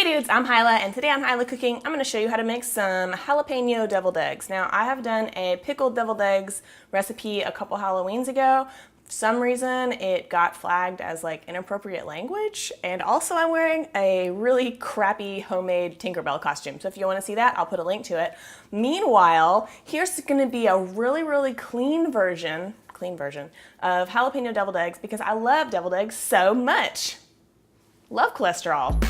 dudes, I'm Hilah, and today on Hilah Cooking, I'm going to show you how to make some jalapeno deviled eggs. Now, I have done a pickled deviled eggs recipe a couple Halloweens ago. For some reason, it got flagged as like inappropriate language, and also I'm wearing a really crappy homemade Tinkerbell costume. So if you want to see that, I'll put a link to it. Meanwhile, here's going to be a really clean version of jalapeno deviled eggs because I love deviled eggs so much. Love cholesterol.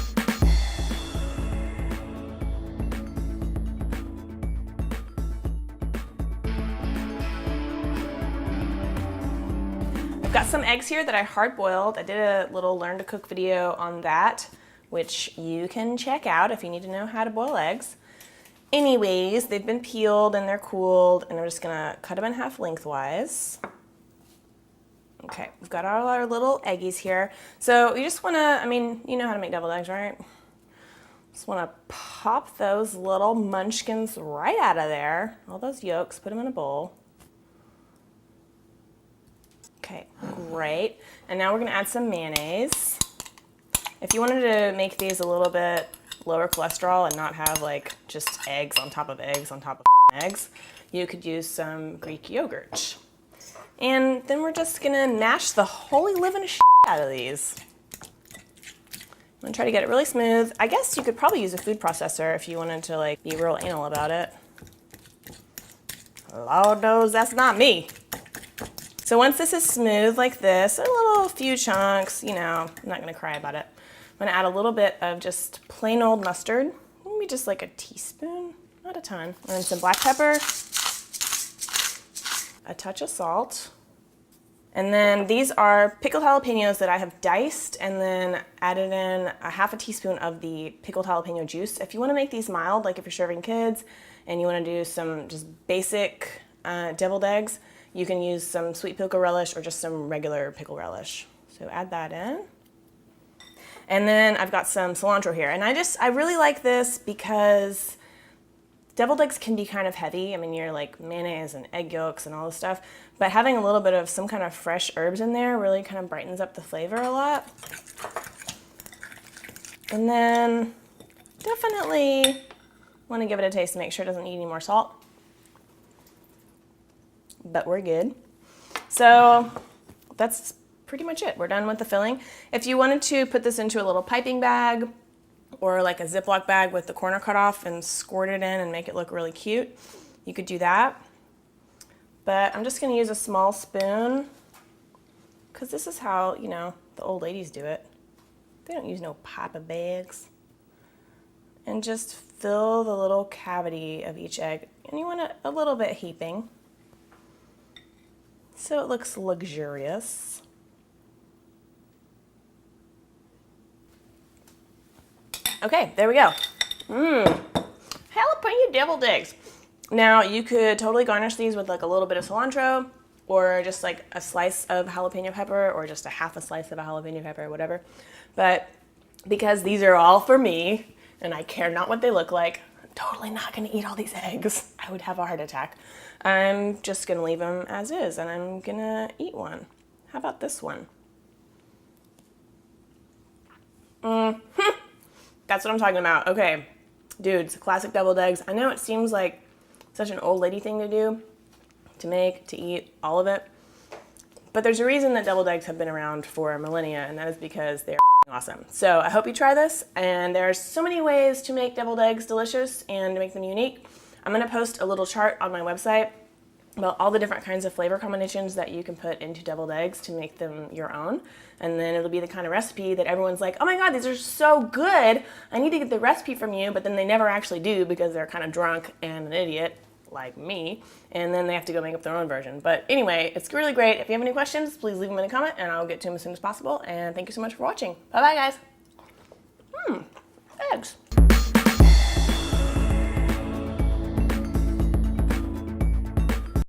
I've got some eggs here that I hard boiled. I did a little learn to cook video on that, which you can check out if you need to know how to boil eggs. Anyways, they've been peeled and they're cooled, and I'm just gonna cut them in half lengthwise. Okay, we've got all our little eggies here. So you just wanna, you know how to make deviled eggs, right? Just wanna pop those little munchkins right out of there. All those yolks, put them in a bowl. Okay, great. And now we're gonna add some mayonnaise. If you wanted to make these a little bit lower cholesterol and not have like just eggs on top of eggs on top of eggs, you could use some Greek yogurt. And then we're just gonna mash the holy living shit out of these. I'm gonna try to get it really smooth. I guess you could probably use a food processor if you wanted to like be real anal about it. Lord knows that's not me. So once this is smooth like this, a few chunks, you know, I'm not gonna cry about it. I'm gonna add a little bit of just plain old mustard, maybe just like a teaspoon, not a ton. And then some black pepper, a touch of salt. And then these are pickled jalapenos that I have diced and then added in a half a teaspoon of the pickled jalapeno juice. If you wanna make these mild, like if you're serving kids and you wanna do some just basic deviled eggs, you can use some sweet pickle relish or just some regular pickle relish. So add that in. And then I've got some cilantro here. And I really like this because deviled eggs can be kind of heavy. You're like mayonnaise and egg yolks and all this stuff, but having a little bit of some kind of fresh herbs in there really kind of brightens up the flavor a lot. And then definitely want to give it a taste to make sure it doesn't need any more salt. But we're good. So that's pretty much it. We're done with the filling. If you wanted to put this into a little piping bag or like a Ziploc bag with the corner cut off and squirt it in and make it look really cute, you could do that. But I'm just gonna use a small spoon because this is how, you know, the old ladies do it. They don't use no papa bags. And just fill the little cavity of each egg. And you want it a little bit heaping, so it looks luxurious. Okay, there we go. Jalapeno deviled eggs. Now you could totally garnish these with like a little bit of cilantro or just like a slice of jalapeno pepper or just a half a slice of a jalapeno pepper, whatever. But because these are all for me and I care not what they look like, I'm totally not gonna eat all these eggs. I would have a heart attack. I'm just gonna leave them as is and I'm gonna eat one. How about this one? That's what I'm talking about. Okay, dudes, classic deviled eggs. I know it seems like such an old lady thing to do, to make, to eat, all of it. But there's a reason that deviled eggs have been around for millennia, and that is because they're awesome. So I hope you try this, and there are so many ways to make deviled eggs delicious and to make them unique. I'm gonna post a little chart on my website about all the different kinds of flavor combinations that you can put into deviled eggs to make them your own. And then it'll be the kind of recipe that everyone's like, oh my God, these are so good. I need to get the recipe from you, but then they never actually do because they're kind of drunk and an idiot like me. And then they have to go make up their own version. But anyway, it's really great. If you have any questions, please leave them in a comment and I'll get to them as soon as possible. And thank you so much for watching. Bye-bye, guys. Eggs.